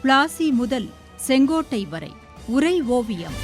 பிளாசி முதல் செங்கோட்டை வரை உரை ஓவியம்.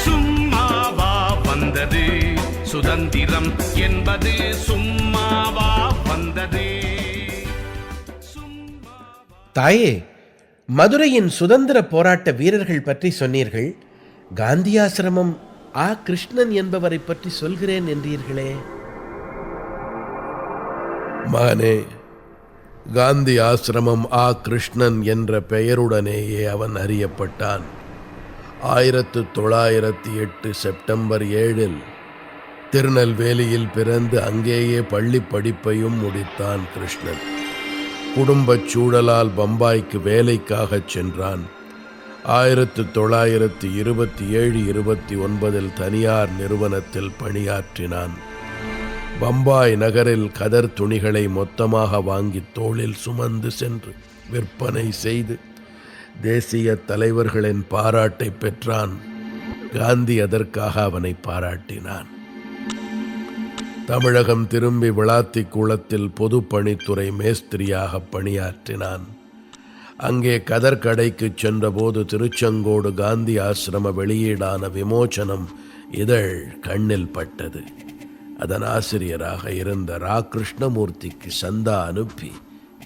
சும்மாவா வந்தது சுதந்திரம் என்பது, சும்மாவா வந்தது. தாயே, மதுரையின் சுதந்திர போராட்ட வீரர்கள் பற்றி சொன்னீர்கள். காந்தியாசிரமம் ஆ. கிருஷ்ணன் என்பவரை பற்றி சொல்கிறேன் என்றீர்களே. மகனே, காந்தி ஆசிரமம் ஆ. கிருஷ்ணன் என்ற பெயருடனேயே அவன் அறியப்பட்டான். 1908 செப்டம்பர் 7 திருநெல்வேலியில் பிறந்து அங்கேயே பள்ளி படிப்பையும் முடித்தான் கிருஷ்ணன். குடும்பச் சூழலால் பம்பாய்க்கு வேலைக்காகச் சென்றான். 1927-29 தனியார் நிறுவனத்தில் பணியாற்றினான். பம்பாய் நகரில் கதர் துணிகளை மொத்தமாக வாங்கி தோளில் சுமந்து சென்று விற்பனை செய்து தேசிய தலைவர்களின் பாராட்டை பெற்றான். காந்தி அதற்காக அவனை பாராட்டினான். தமிழகம் திரும்பி விளாத்திக்குளத்தில் பொதுப்பணித்துறை மேஸ்திரியாக பணியாற்றினான். அங்கே கதர்கடைக்கு சென்றபோது திருச்செங்கோடு காந்தி ஆசிரம வெளியீடான விமோசனம் இதழ் கண்ணில் பட்டது. அதன் ஆசிரியராக இருந்த ரா. கிருஷ்ணமூர்த்திக்கு சந்தா அனுப்பி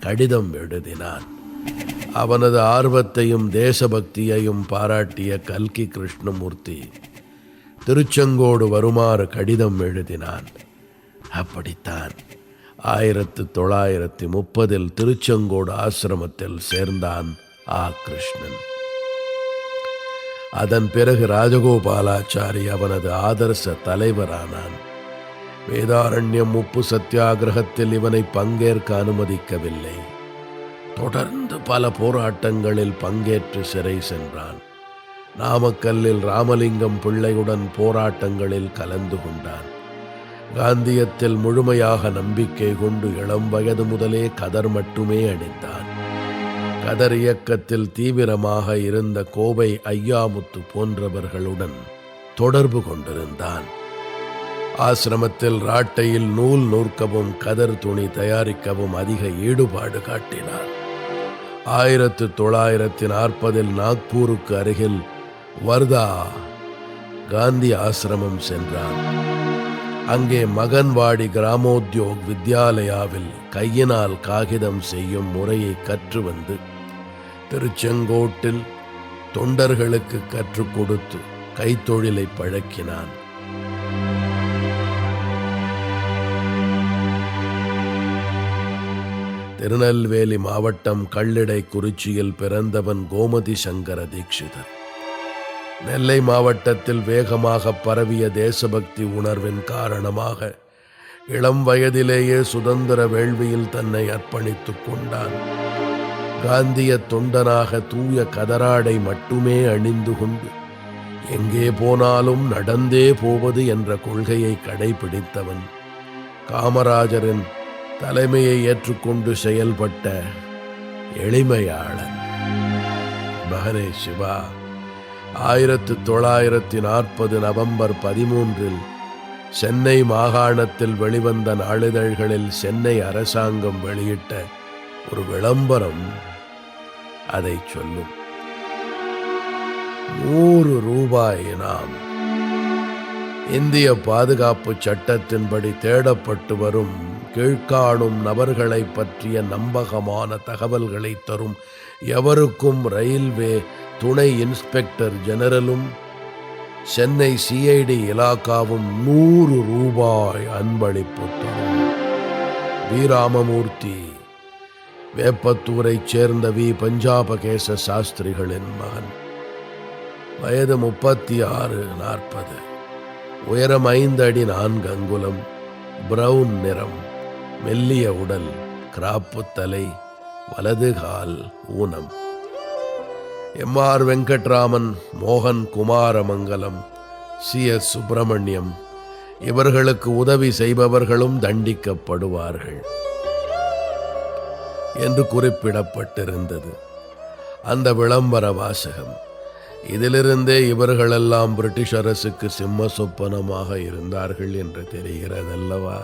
கடிதம் எழுதினான். அவனது ஆர்வத்தையும் தேசபக்தியையும் பாராட்டிய கல்கி கிருஷ்ணமூர்த்தி திருச்செங்கோடு வருமாறு கடிதம் எழுதினான். அப்படித்தான் 1930 திருச்செங்கோடு ஆசிரமத்தில் சேர்ந்தான் ஆ. கிருஷ்ணன். அதன் பிறகு ராஜகோபாலாச்சாரி அவனது ஆதர்ச தலைவரானான். வேதாரண்யம் உப்பு சத்தியாகிரகத்தில் இவனை பங்கேற்க அனுமதிக்கவில்லை. தொடர்ந்து பல போராட்டங்களில் பங்கேற்று சிறை சென்றான். நாமக்கல்லில் ராமலிங்கம் பிள்ளையுடன் போராட்டங்களில் கலந்து கொண்டான். காந்தியத்தில் முழுமையாக நம்பிக்கை கொண்டு இளம் வயது முதலே கதர் மட்டுமே அணிந்தான். கதர் இயக்கத்தில் தீவிரமாக இருந்த கோவை ஐயாமுத்து போன்றவர்களுடன் தொடர்பு கொண்டிருந்தான். ஆசிரமத்தில் ராட்டையில் நூல் நூற்கவும் கதர் துணி தயாரிக்கவும் அதிக ஈடுபாடு காட்டினார். 1940 நாக்பூருக்கு அருகில் வர்தா காந்தி ஆசிரமம் சென்றான். அங்கே மகன்வாடி கிராமோத்யோக் வித்யாலயாவில் கையினால் காகிதம் செய்யும் முறையை கற்று வந்து திருச்செங்கோட்டில் தொண்டர்களுக்கு கற்றுக் கொடுத்து கைத்தொழிலை பழக்கினான். திருநெல்வேலி மாவட்டம் கள்ளிடை குறிச்சியில் பிறந்தவன் கோமதி சங்கர தீட்சிதர். நெல்லை மாவட்டத்தில் வேகமாக பரவிய தேசபக்தி உணர்வின் காரணமாக இளம் வயதிலேயே சுதந்திர வேள்வியில் தன்னை அர்ப்பணித்துக் கொண்டான். காந்திய தொண்டனாக தூய கதராடை மட்டுமே அணிந்து கொண்டு எங்கே போனாலும் நடந்தே போவது என்ற கொள்கையை கடைபிடித்தவன். காமராஜரின் தலைமையை ஏற்றுக்கொண்டு செயல்பட்ட எளிமையாளன். மகனே சிவா, 1940 நவம்பர் 13 சென்னை மாகாணத்தில் வெளிவந்த நாளிதழ்களில் சென்னை அரசாங்கம் வெளியிட்ட ஒரு விளம்பரம் அதை சொல்லும். 100 ரூபாய் இனாம். இந்திய பாதுகாப்பு சட்டத்தின்படி தேடப்பட்டு வரும் கீழ்காணும் நபர்களை பற்றிய நம்பகமான தகவல்களை தரும் எவருக்கும் ரயில்வே துணை இன்ஸ்பெக்டர் ஜெனரலும் சென்னை CID இலாக்காவும் 100 ரூபாய் அன்பளிப்பு தரும். வி. ராமமூர்த்தி, வேப்பத்தூரைச் சேர்ந்த வி. பஞ்சாபகேச சாஸ்திரிகளின் மகன். வயது 36-40. உயரம் 5 அடி 4 அங்குலம். பிரவுன் நிறம். மெல்லிய உடல். கிராப்பு தலை. வலது கால் ஊனம். M.R. வெங்கட்ராமன், மோகன் குமாரமங்கலம், C.S. சுப்பிரமணியம் இவர்களுக்கு உதவி செய்பவர்களும் தண்டிக்கப்படுவார்கள் என்று குறிப்பிடப்பட்டிருந்தது அந்த விளம்பர வாசகம். இதிலிருந்தே இவர்களெல்லாம் பிரிட்டிஷ் அரசுக்கு சிம்ம சொப்பனமாக இருந்தார்கள் என்று தெரிகிறதல்லவா?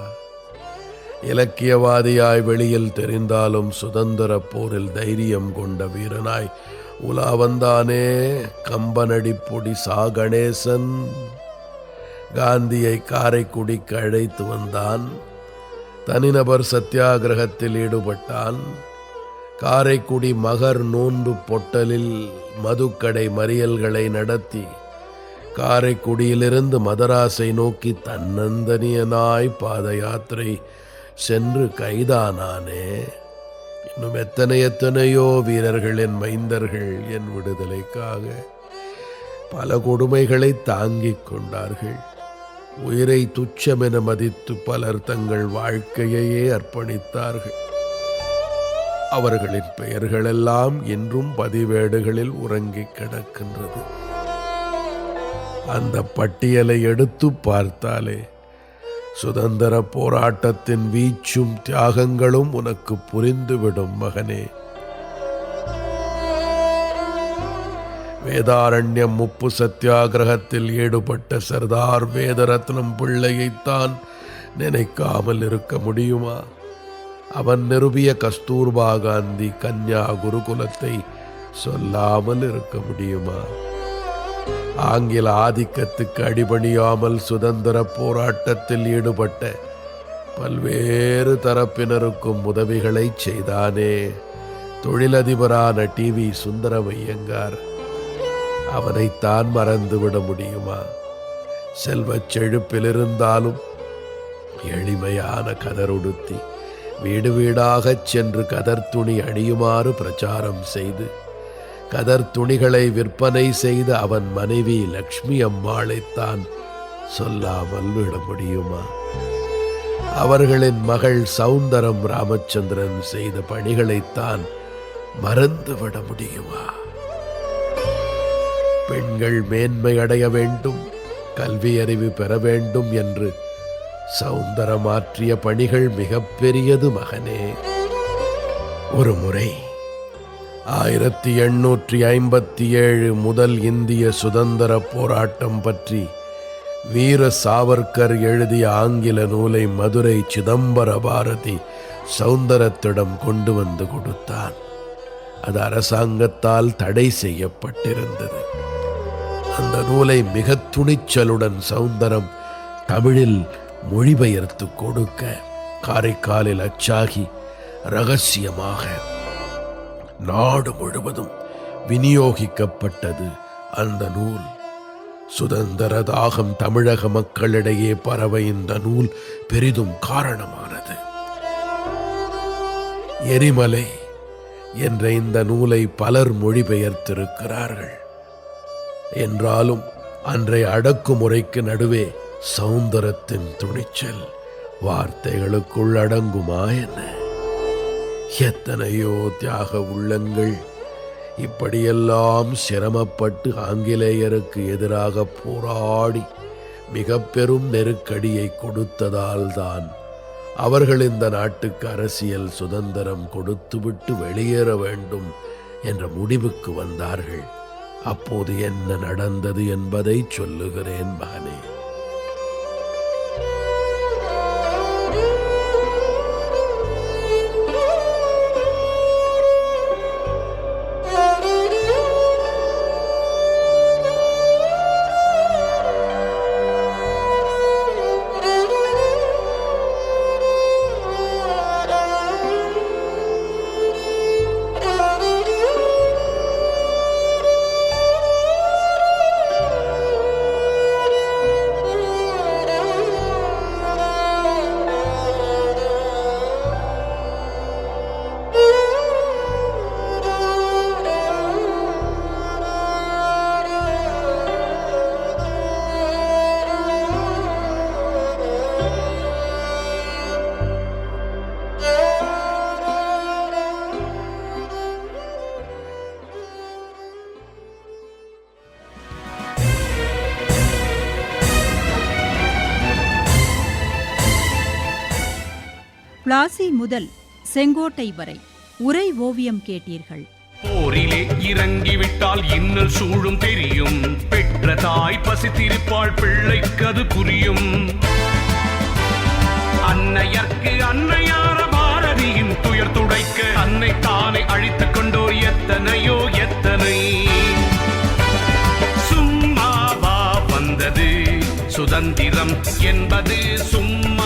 இலக்கியவாதியாய் வெளியில் தெரிந்தாலும் சுதந்திர போரில் தைரியம் கொண்ட வீரனாய் உலா வந்தானே கம்பனடி பொடி சா கணேசன். காந்தியை காரைக்குடிக்கு அழைத்து வந்தான். தனிநபர் சத்தியாகிரகத்தில் ஈடுபட்டான். காரைக்குடி மகர் நோன்பு பொட்டலில் மதுக்கடை மறியல்களை நடத்தி காரைக்குடியிலிருந்து மதராஸை நோக்கி தன்னந்தனியனாய் பாத யாத்திரை சென்று கைதானானே. இன்னும் எத்தனையோ வீரர்களின் மைந்தர்கள் என் விடுதலைக்காக பல கொடுமைகளை தாங்கிக் கொண்டார்கள். உயிரை துச்சமென மதித்து பலர் தங்கள் வாழ்க்கையையே அர்ப்பணித்தார்கள். அவர்களின் பெயர்களெல்லாம் இன்றும் பதிவேடுகளில் உறங்கிக் கிடக்கின்றது. அந்த பட்டியலை எடுத்து பார்த்தாலே சுதந்திர போராட்டத்தின் வீச்சும் தியாகங்களும் உனக்கு புரிந்துவிடும் மகனே. வேதாரண்யம் முப்பு சத்தியாகிரகத்தில் ஈடுபட்ட சர்தார் வேதரத்னம் பிள்ளையைத்தான் நினைக்காமல் இருக்க முடியுமா? அவன் நிறுவிய கஸ்தூர்பா காந்தி கன்யா குருகுலத்தை சொல்லாமல் இருக்க முடியுமா? ஆங்கில ஆதிக்கத்துக்கு அடிபணியாமல் சுதந்திர போராட்டத்தில் ஈடுபட்ட பல்வேறு தரப்பினருக்கும் உதவிகளை செய்தானே தொழிலதிபரான டிவி சுந்தரமையங்கார். அவனைத்தான் மறந்துவிட முடியுமா? செல்வச் செழிப்பில் இருந்தாலும் எளிமையான கதருடுத்தி வீடு வீடாகச் சென்று கதர் துணி அணியுமாறு பிரச்சாரம் செய்து கதர் துணிகளை விற்பனை செய்த அவன் மனைவி லக்ஷ்மி அம்மாளைத்தான் சொல்லாமல் விட முடியுமா? அவர்களின் மகள் சௌந்தரம் ராமச்சந்திரன் செய்த பணிகளைத்தான் மறந்துவிட முடியுமா? பெண்கள் மேன்மை அடைய வேண்டும், கல்வி அறிவு பெற வேண்டும் என்று சௌந்தரம் ஆற்றிய பணிகள் மிகப்பெரியது மகனே. ஒரு முறை 1857 முதல் இந்திய சுதந்திர போராட்டம் பற்றி வீர சாவர்கர் எழுதிய ஆங்கில நூலை மதுரை சிதம்பர பாரதி சௌந்தரத்திடம் கொண்டு வந்து கொடுத்தான். அது அரசாங்கத்தால் தடை செய்யப்பட்டிருந்தது. அந்த நூலை மிக துணிச்சலுடன் சௌந்தரம் தமிழில் மொழிபெயர்த்து கொடுக்க காரைக்காலில் அச்சாகி ரகசியமாக நாடு முழுவதும் விநியோகிக்கப்பட்டது. அந்த நூல் சுதந்திர தாகம் தமிழக மக்களிடையே பரவ இந்த நூல் பெரிதும் காரணமானது. எரிமலை என்ற இந்த நூலை பலர் மொழிபெயர்த்திருக்கிறார்கள். என்றாலும் அன்றைய அடக்குமுறைக்கு நடுவே சௌந்தரத்தின் துணிச்சல் வார்த்தைகளுக்குள் அடங்குமா என்ன? எத்தனையோ தியாக உள்ளங்கள் இப்படியெல்லாம் சிரமப்பட்டு ஆங்கிலேயருக்கு எதிராக போராடி மிக பெரும் நெருக்கடியை கொடுத்ததால் தான் அவர்கள் இந்த நாட்டுக்கு அரசியல் சுதந்திரம் கொடுத்துவிட்டு வெளியேற வேண்டும் என்ற முடிவுக்கு வந்தார்கள். அப்போது என்ன நடந்தது என்பதை சொல்லுகிறேன் மகனே. பிளாசி முதல் செங்கோட்டை வரை உரை ஓவியம் கேட்டீர்கள். போரிலே இறங்கிவிட்டால் இன்னல் சூழும் தெரியும். பெற்ற தாய் பசித்திருப்பாள், பிள்ளைக்கு அது புரியும். அன்னையர்க்கு அன்னை சுதந்திரம் என்பது சும்மா